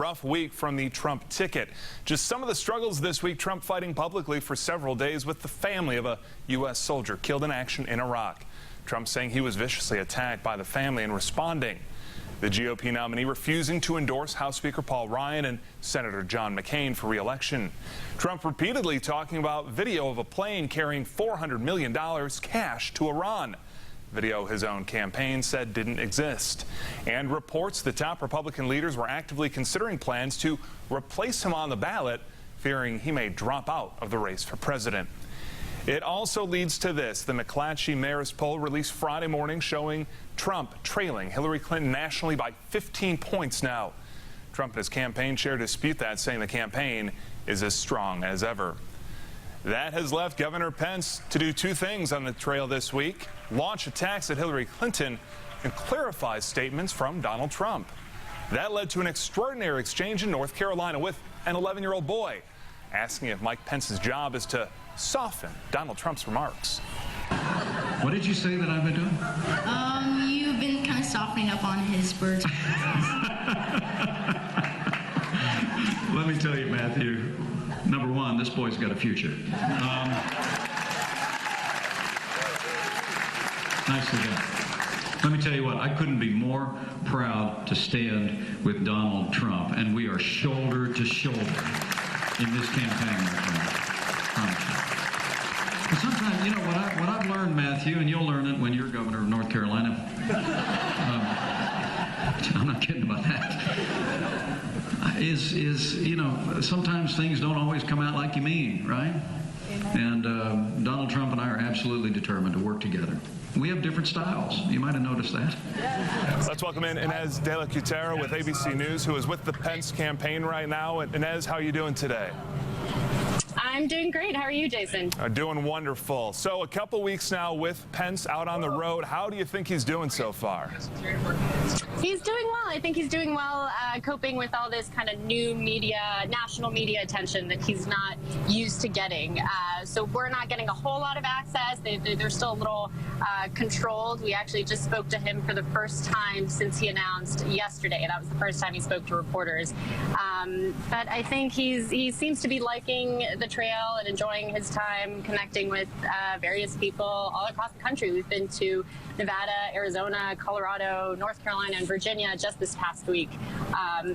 Rough week from the Trump ticket. Just some of the struggles this week. Trump fighting publicly for several days with the family of a U.S. soldier killed in action in Iraq. Trump saying he was viciously attacked by the family and responding. The GOP nominee refusing to endorse House Speaker Paul Ryan and Senator John McCain for re-election. Trump repeatedly talking about video of a plane carrying $400 million cash to Iran. Video his own campaign said didn't exist. And reports the top Republican leaders were actively considering plans to replace him on the ballot, fearing he may drop out of the race for president. It also leads to this. The McClatchy-Marist poll released Friday morning showing Trump trailing Hillary Clinton nationally by 15 points now. Trump and his campaign chair dispute that, saying the campaign is as strong as ever. That has left Governor Pence to do two things on the trail this week: launch attacks at Hillary Clinton and clarify statements from Donald Trump. That led to an extraordinary exchange in North Carolina with an 11-year-old boy asking if Mike Pence's job is to soften Donald Trump's remarks. What did you say that I've been doing? You've been kind of softening up on his words. Let me tell you, Matthew, number one, this boy's got a future. Nicely done. Let me tell you what, I couldn't be more proud to stand with Donald Trump, and we are shoulder to shoulder in this campaign right now. But sometimes, you know, what I've learned, Matthew, and you'll learn it when you're governor of North Carolina. I'm not kidding about that. Is you know, sometimes things don't always come out like you mean, right? And Donald Trump and I are absolutely determined to work together. We have different styles. You might have noticed that. Let's welcome in Inez De La Cuetara with ABC News, who is with the Pence campaign right now. Inez, how are you doing today? I'm doing great. How are you, Jason? Doing wonderful. So a couple weeks now with Pence out on the road. How do you think he's doing so far? He's doing well. I think he's doing well coping with all this kind of new media, national media attention that he's not used to getting. So we're not getting a whole lot of access. They're still a little controlled. We actually just spoke to him for the first time since he announced yesterday. That was the first time he spoke to reporters. But I think he seems to be liking the trail and enjoying his time connecting with various people all across the country. We've been to Nevada, Arizona, Colorado, North Carolina, and Virginia just this past week.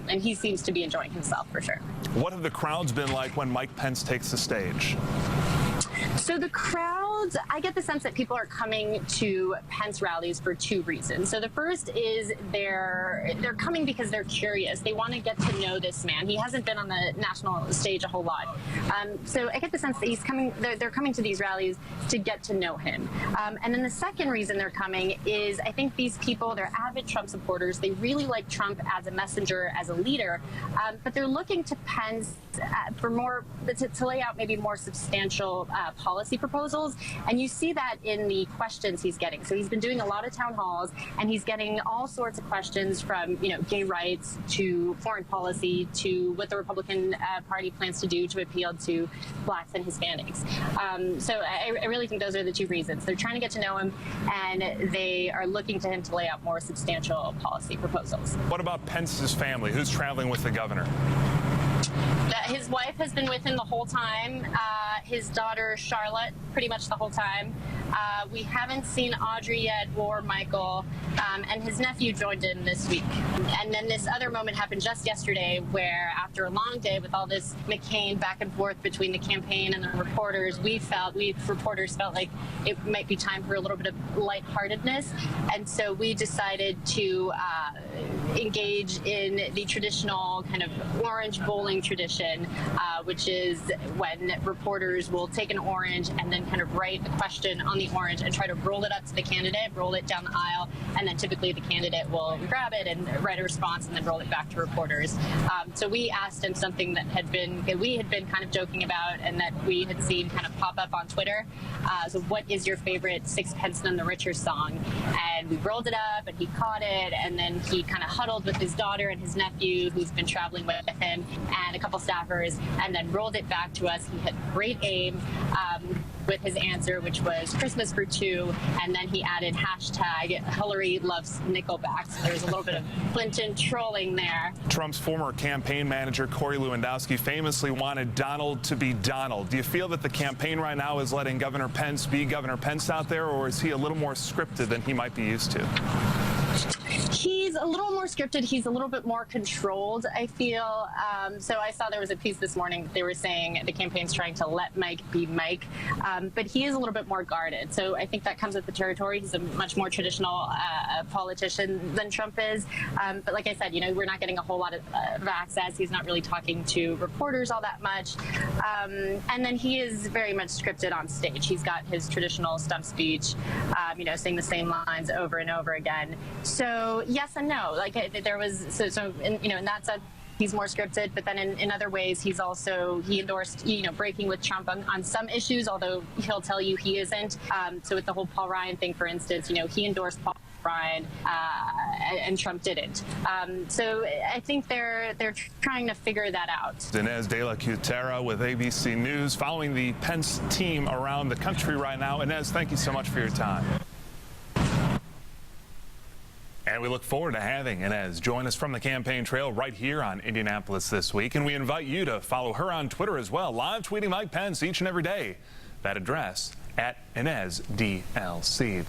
And he seems to be enjoying himself for sure. What have the crowds been like when Mike Pence takes the stage? So the crowds, I get the sense that people are coming to Pence rallies for two reasons. So the first is they're coming because they're curious. They want to get to know this man. He hasn't been on the national stage a whole lot. So I get the sense that he's coming. They're coming to these rallies to get to know him. And then the second reason they're coming is I think these people, they're avid Trump supporters. They really like Trump as a messenger, as a leader, but they're looking to Pence for more, to lay out maybe more substantial policy proposals, and you see that in the questions he's getting. So he's been doing a lot of town halls, and he's getting all sorts of questions from, you know, gay rights to foreign policy to what the Republican Party plans to do to appeal to blacks and Hispanics. So I really think those are the two reasons. They're trying to get to know him, and they are looking to him to lay out more substantial policy proposals. What about Pence's family? Who's traveling with the governor? His wife has been with him the whole time. His daughter, Charlotte, pretty much the whole time. We haven't seen Audrey yet or Michael, and his nephew joined in this week. And then this other moment happened just yesterday where after a long day with all this McCain back and forth between the campaign and the reporters, we reporters felt like it might be time for a little bit of lightheartedness. And so we decided to engage in the traditional kind of orange bowling tradition, which is when reporters will take an orange and then kind of write a question on the orange and try to roll it up to the candidate, roll it down the aisle, and then typically the candidate will grab it and write a response and then roll it back to reporters. So we asked him something that we had been kind of joking about and that we had seen kind of pop up on Twitter. So what is your favorite Sixpence None the Richer song? And we rolled it up and he caught it, and then he kind of huddled with his daughter and his nephew who's been traveling with him and a couple staffers, and then rolled it back to us. He had great aim. with his answer, which was Christmas for two, and then he added hashtag Hillary loves Nickelback. So there's a little bit of Clinton trolling there. Trump's former campaign manager, Corey Lewandowski, famously wanted Donald to be Donald. Do you feel that the campaign right now is letting Governor Pence be Governor Pence out there, or is he a little more scripted than he might be used to? He's a little more scripted. He's a little bit more controlled, I feel. So I saw there was a piece this morning. They were saying the campaign's trying to let Mike be Mike, but he is a little bit more guarded. So I think that comes with the territory. He's a much more traditional politician than Trump is. But like I said, we're not getting a whole lot of access. He's not really talking to reporters all that much. And then he is very much scripted on stage. He's got his traditional stump speech, saying the same lines over and over again. So yes and no. Like there was in that sense, he's more scripted. But then in other ways, he endorsed breaking with Trump on some issues, although he'll tell you he isn't. So with the whole Paul Ryan thing, for instance, he endorsed Paul Ryan and Trump didn't. So I think they're trying to figure that out. Inez de la Cutera with ABC News, following the Pence team around the country right now. Inez, thank you so much for your time. And we look forward to having Inez join us from the campaign trail right here on Indianapolis This Week. And we invite you to follow her on Twitter as well, live tweeting Mike Pence each and every day. That address @InezDLC.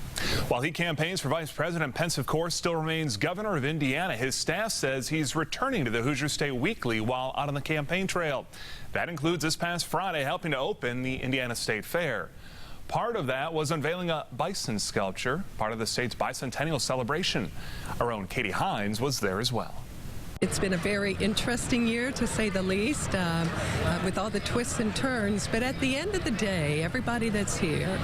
While he campaigns for Vice President, Pence, of course, still remains governor of Indiana. His staff says he's returning to the Hoosier State Weekly while out on the campaign trail. That includes this past Friday helping to open the Indiana State Fair. Part of that was unveiling a bison sculpture, part of the state's bicentennial celebration. Our own Katie Hines was there as well. It's been a very interesting year, to say the least, with all the twists and turns. But at the end of the day, everybody that's here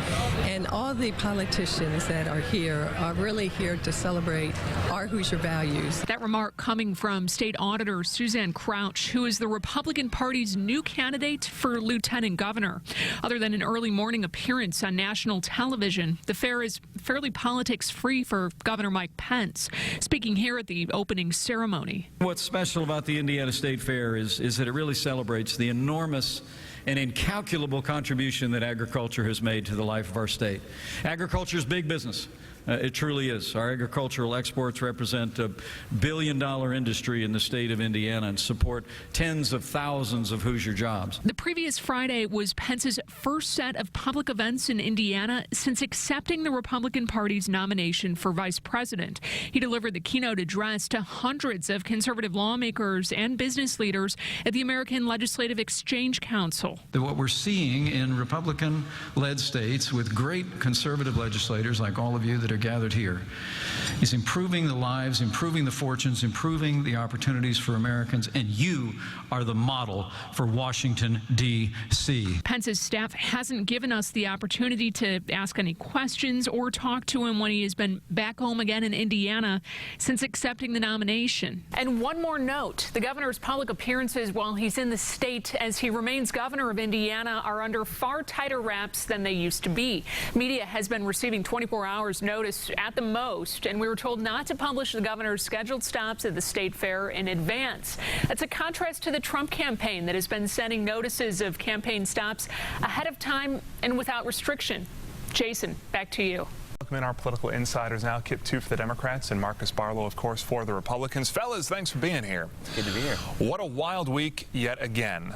and all the politicians that are here are really here to celebrate our Hoosier values. That remark coming from State Auditor Suzanne Crouch, who is the Republican Party's new candidate for lieutenant governor. Other than an early morning appearance on national television, the fair is fairly politics-free for Governor Mike Pence, speaking here at the opening ceremony. What's special about the Indiana State Fair is that it really celebrates the enormous and incalculable contribution that agriculture has made to the life of our state. Agriculture is big business. It truly is. Our agricultural exports represent a billion-dollar industry in the state of Indiana and support tens of thousands of Hoosier jobs. The previous Friday was Pence's first set of public events in Indiana since accepting the Republican Party's nomination for vice president. He delivered the keynote address to hundreds of conservative lawmakers and business leaders at the American Legislative Exchange Council. What we're seeing in Republican-led states with great conservative legislators like all of you that are gathered here is improving the lives, improving the fortunes, improving the opportunities for Americans, and you are the model for Washington, D.C. Pence's staff hasn't given us the opportunity to ask any questions or talk to him when he has been back home again in Indiana since accepting the nomination. And one more note, the governor's public appearances while he's in the state as he remains governor of Indiana are under far tighter wraps than they used to be. Media has been receiving 24 hours notice at the most, and we were told not to publish the governor's scheduled stops at the state fair in advance. That's a contrast to the Trump campaign that has been sending notices of campaign stops ahead of time and without restriction. Jason, back to you. Welcome in our political insiders now. Kip Two for the Democrats and Marcus Barlow, of course, for the Republicans. Fellas, thanks for being here. Good to be here. What a wild week yet again.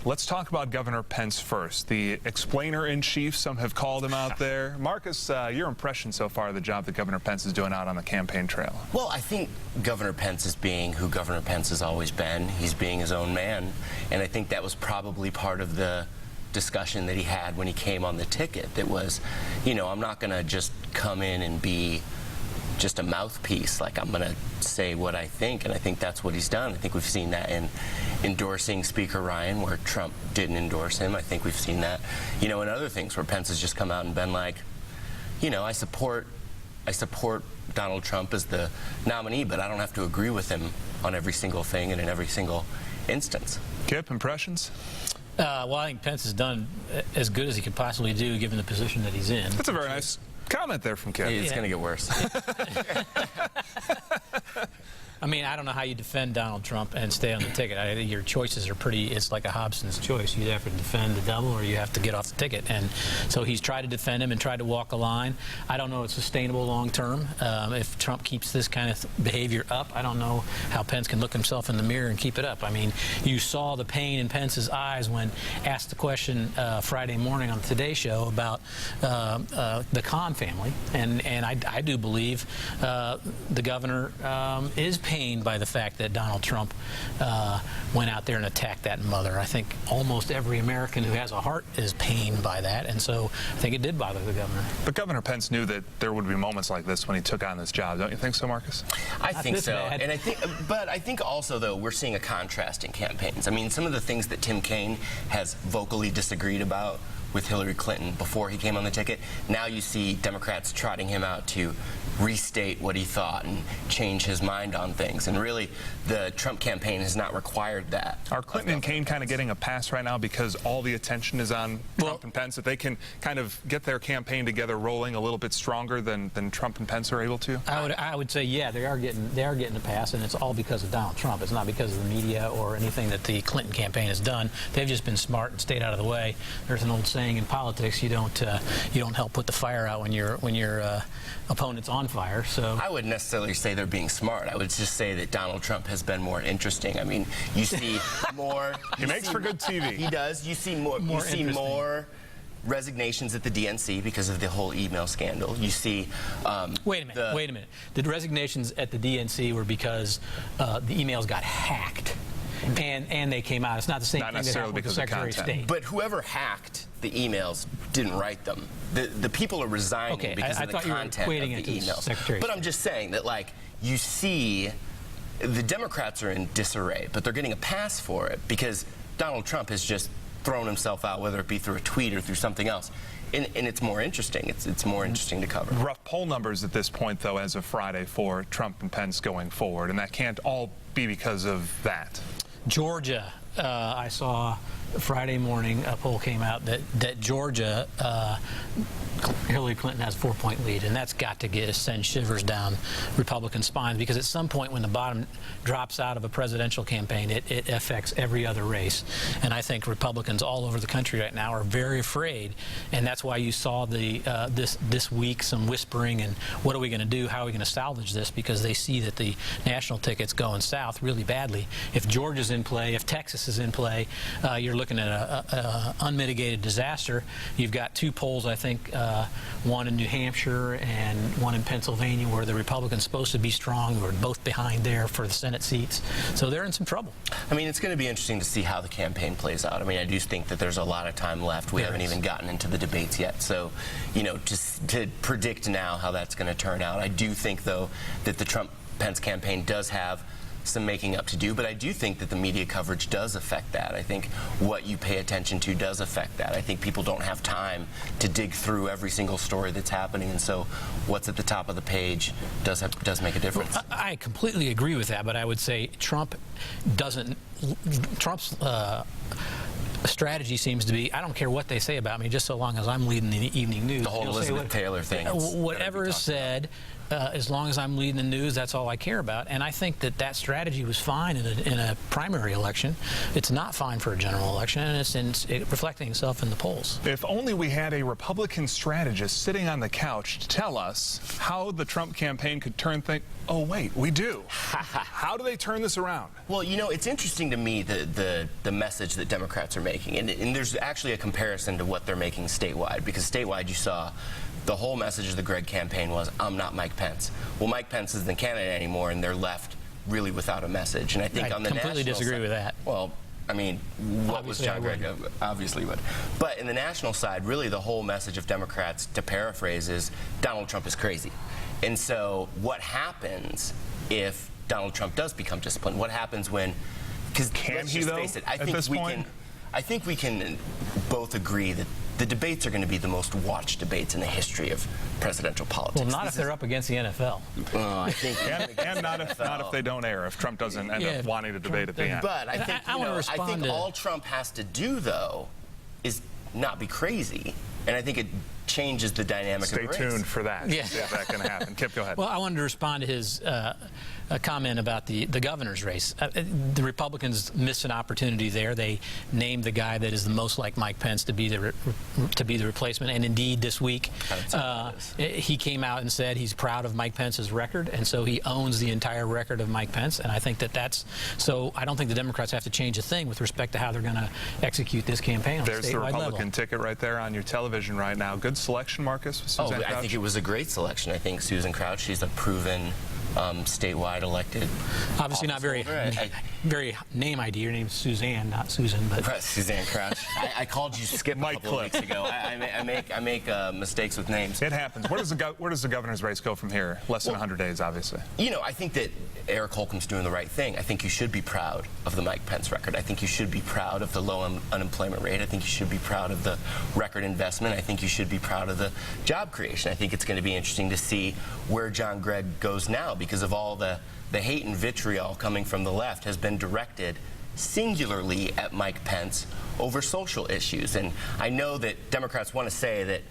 Let's talk about Governor Pence first. The explainer-in-chief, some have called him out there. Marcus, your impression so far of the job that Governor Pence is doing out on the campaign trail? Well, I think Governor Pence is being who Governor Pence has always been. He's being his own man. And I think that was probably part of the discussion that he had when he came on the ticket. That was, I'm not going to just come in and be just a mouthpiece, like I'm going to say what I think, and I think that's what he's done. I think we've seen that in endorsing Speaker Ryan, where Trump didn't endorse him. I think we've seen that, in other things where Pence has just come out and been like, I support Donald Trump as the nominee, but I don't have to agree with him on every single thing and in every single instance. Kip, impressions? Well, I think Pence has done as good as he could possibly do given the position that he's in. That's a very nice comment there from Kip. It's going to get worse. I mean, I don't know how you defend Donald Trump and stay on the ticket. I think your choices are pretty, it's like a Hobson's choice. You have to defend the devil or you have to get off the ticket. And so he's tried to defend him and tried to walk a line. I don't know it's sustainable long term. If Trump keeps this kind of behavior up, I don't know how Pence can look himself in the mirror and keep it up. I mean, you saw the pain in Pence's eyes when asked the question Friday morning on the Today Show about the Khan family. And I do believe the governor is pained by the fact that Donald Trump went out there and attacked that mother. I think almost every American who has a heart is pained by that, and so I think it did bother the governor. But Governor Pence knew that there would be moments like this when he took on this job. Don't you think so, Marcus? I think so. And I think also, though, we're seeing a contrast in campaigns. I mean, some of the things that Tim Kaine has vocally disagreed about with Hillary Clinton before he came on the ticket, now you see Democrats trotting him out to restate what he thought and change his mind on things. And really, the Trump campaign has not required that. Are Clinton and Kaine kind of getting a pass right now because all the attention is on Trump and Pence, that they can kind of get their campaign together rolling a little bit stronger than Trump and Pence are able to? I would say, yeah, they are getting a pass, and it's all because of Donald Trump. It's not because of the media or anything that the Clinton campaign has done. They've just been smart and stayed out of the way. There's an old saying in politics: you don't help put the fire out when your opponent's on fire. So I wouldn't necessarily say they're being smart. I would just say that Donald Trump has been more interesting. I mean, you see more. He makes for good TV. He does. You see more. You see more resignations at the DNC because of the whole email scandal. You see. Wait a minute. The resignations at the DNC were because the emails got hacked. And they came out. It's not the same thing that happened with the Secretary of State. But whoever hacked the emails didn't write them. The people are resigning because of the content of the emails. But I'm just saying that, like, you see the Democrats are in disarray, but they're getting a pass for it because Donald Trump has just thrown himself out, whether it be through a tweet or through something else. And it's more interesting. It's more interesting to cover. Rough poll numbers at this point, though, as of Friday for Trump and Pence going forward, and that can't all be because of that. Georgia, I saw Friday morning a poll came out that Georgia, Hillary Clinton has a 4-point lead, and that's got to send shivers down Republican spines, because at some point when the bottom drops out of a presidential campaign, it affects every other race. And I think Republicans all over the country right now are very afraid, and that's why you saw this week some whispering and what are we going to do, how are we going to salvage this, because they see that the national ticket's going south really badly. If Georgia's in play, if Texas is in play, you're looking at a unmitigated disaster. You've got two polls, I think, one in New Hampshire and one in Pennsylvania, where the Republicans supposed to be strong, who are both behind there for the Senate seats. So they're in some trouble. I mean, it's going to be interesting to see how the campaign plays out. I mean, I do think that there's a lot of time left. We haven't even gotten into the debates yet. So, you know, just to predict now how that's going to turn out. I do think, though, that the Trump-Pence campaign does have some making up to do, but I do think that the media coverage does affect that. I think what you pay attention to does affect that. I think people don't have time to dig through every single story that's happening, and so what's at the top of the page does make a difference. Well, I completely agree with that, but I would say Trump's strategy seems to be, I don't care what they say about me, just so long as I'm leading the evening news. The whole Elizabeth Taylor thing. Whatever is said, as long as I'm leading the news, that's all I care about. And I think that strategy was fine in a primary election. It's not fine for a general election, and it's reflecting itself in the polls. If only we had a Republican strategist sitting on the couch to tell us how the Trump campaign could turn things. Oh, wait, we do. How do they turn this around? Well, you know, it's interesting to me the message that Democrats are making. And there's actually a comparison to what they're making statewide, because statewide you saw the whole message of the Gregg campaign was, I'm not Mike Pence. Well, Mike Pence isn't the candidate anymore, and they're left really without a message. And I think on the national side... I completely disagree with that. Well, I mean, what was John Gregg? Obviously would. But in the national side, really the whole message of Democrats, to paraphrase, is Donald Trump is crazy. And so what happens if Donald Trump does become disciplined? What happens when... Because can he, though, at this point? I think we can both agree that the debates are going to be the most watched debates in the history of presidential politics. Well, not if they're up against the NFL. I think, and not if they don't air. If Trump doesn't end up wanting to debate at the end. But I think I think all Trump has to do, though, is not be crazy. And I think changes the dynamic of the race. Stay tuned for that. Yeah. See if that can happen. Kip, go ahead. Well, I wanted to respond to his comment about the governor's race. The Republicans missed an opportunity there. They named the guy that is the most like Mike Pence to be the replacement. And indeed, this week, he came out and said he's proud of Mike Pence's record, and so he owns the entire record of Mike Pence. And I think that's so. I don't think the Democrats have to change a thing with respect to how they're going to execute this campaign on There's statewide the Republican level. ticket right there on your television right now. Good selection, Marcus. With Suzanne I Crouch. think it was a great selection. I think Susan Crouch, she's a proven statewide elected. Obviously not very name ID. Your name's Suzanne, not Susan, but Suzanne Crouch. I called you Skip a couple of weeks ago. I make mistakes with names. It happens. Where does the governor's race go from here? Less than 100 days, obviously. You know, I think that Eric Holcomb's doing the right thing. I think you should be proud of the Mike Pence record. I think you should be proud of the low unemployment rate. I think you should be proud of the record investment. I think you should be proud of the job creation. I think it's going to be interesting to see where John Gregg goes now, because of all the hate and vitriol coming from the left has been directed singularly at Mike Pence over social issues. And I know that Democrats want to say that,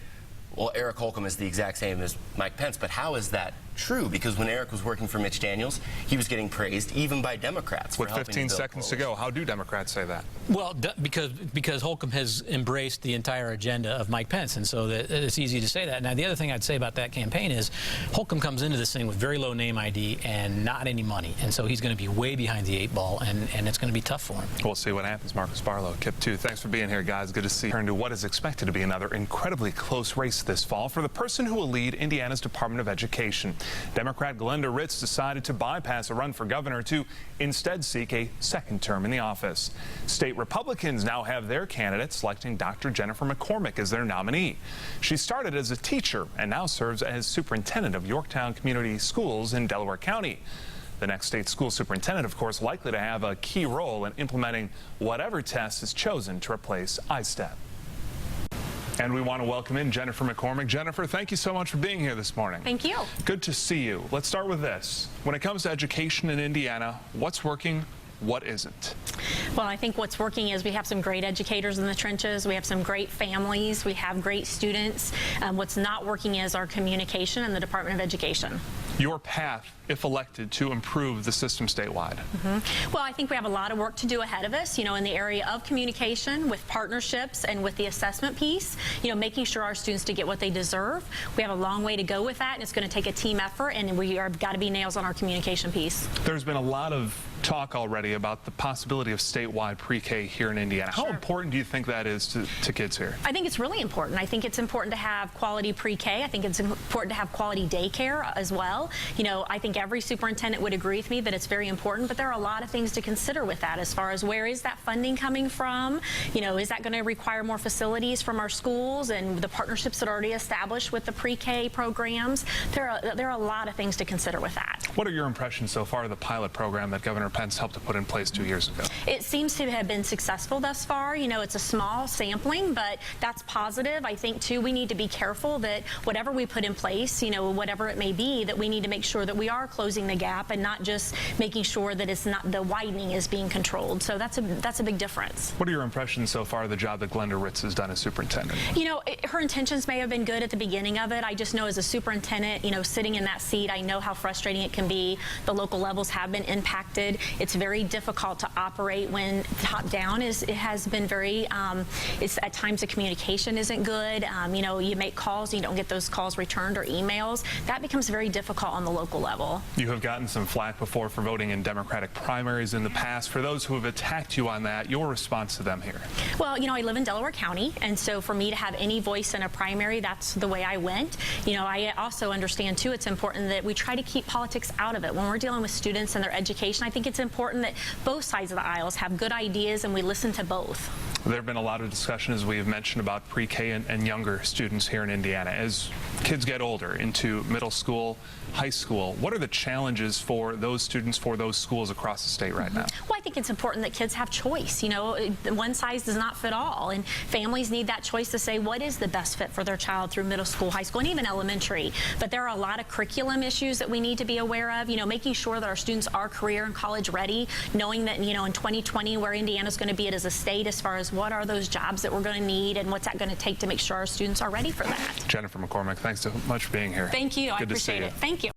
well, Eric Holcomb is the exact same as Mike Pence, but how is that true? Because when Eric was working for Mitch Daniels, he was getting praised even by Democrats. With 15 seconds to go, how do Democrats say that? Well, because Holcomb has embraced the entire agenda of Mike Pence, and so it's easy to say that. Now, the other thing I'd say about that campaign is Holcomb comes into this thing with very low name ID and not any money, and so he's going to be way behind the 8 ball, and it's going to be tough for him. We'll see what happens. Marcus Barlow, Kip 2, thanks for being here, guys. Good to see you. Turn to what is expected to be another incredibly close race this fall for the person who will lead Indiana's Department of Education. Democrat Glenda Ritz decided to bypass a run for governor to instead seek a second term in the office. State Republicans now have their candidate selecting Dr. Jennifer McCormock as their nominee. She started as a teacher and now serves as superintendent of Yorktown Community Schools in Delaware County. The next state school superintendent, of course, likely to have a key role in implementing whatever test is chosen to replace ISTEP. And we want to welcome in Jennifer McCormock. Jennifer, thank you so much for being here this morning. Thank you. Good to see you. Let's start with this. When it comes to education in Indiana, what's working? What isn't? Well, I think what's working is we have some great educators in the trenches. We have some great families. We have great students. What's not working is our communication in the Department of Education. Your path, if elected, to improve the system statewide? Well, I think we have a lot of work to do ahead of us, in the area of communication, with partnerships, and with the assessment piece, making sure our students to get what they deserve. We have a long way to go with that, and it's going to take a team effort, and we are got to be nails on our communication piece. There's been a lot of talk already about the possibility of statewide pre-K here in Indiana. How important do you think that is to kids here? I think it's really important. I think it's important to have quality pre-K. I think it's important to have quality daycare as well. I think every superintendent would agree with me that it's very important, but there are a lot of things to consider with that as far as where is that funding coming from? Is that going to require more facilities from our schools and the partnerships that are already established with the pre-K programs? There are a lot of things to consider with that. What are your impressions so far of the pilot program that Governor Pence helped to put in place 2 years ago? It seems to have been successful thus far. It's a small sampling, but that's positive. I think, too, we need to be careful that whatever we put in place, whatever it may be, that we need to make sure that we are closing the gap and not just making sure that it's not the widening is being controlled. So that's a big difference. What are your impressions so far of the job that Glenda Ritz has done as superintendent? Her intentions may have been good at the beginning of it. I just know as a superintendent, sitting in that seat, I know how frustrating it can be. The local levels have been impacted. It's very difficult to operate when top down it has been very, at times the communication isn't good. You make calls and you don't get those calls returned or emails. That becomes very difficult on the local level. You have gotten some flack before for voting in Democratic primaries in the past. For those who have attacked you on that, your response to them here? Well, I live in Delaware County, and so for me to have any voice in a primary, that's the way I went. I also understand, too, it's important that we try to keep politics out of it. When we're dealing with students and their education, I think it's important that both sides of the aisles have good ideas and we listen to both. There have been a lot of discussion, as we have mentioned, about pre-K and younger students here in Indiana. As kids get older into middle school, high school, what are the challenges for those students, for those schools across the state right now? Well, I think it's important that kids have choice. One size does not fit all, and families need that choice to say what is the best fit for their child through middle school, high school, and even elementary. But there are a lot of curriculum issues that we need to be aware of, making sure that our students are career and college ready, knowing that, in 2020, where Indiana's going to be as a state as far as what are those jobs that we're going to need and what's that going to take to make sure our students are ready for that. Jennifer McCormock, thanks so much for being here. Thank you. I Good to see appreciate you. it. Thank you.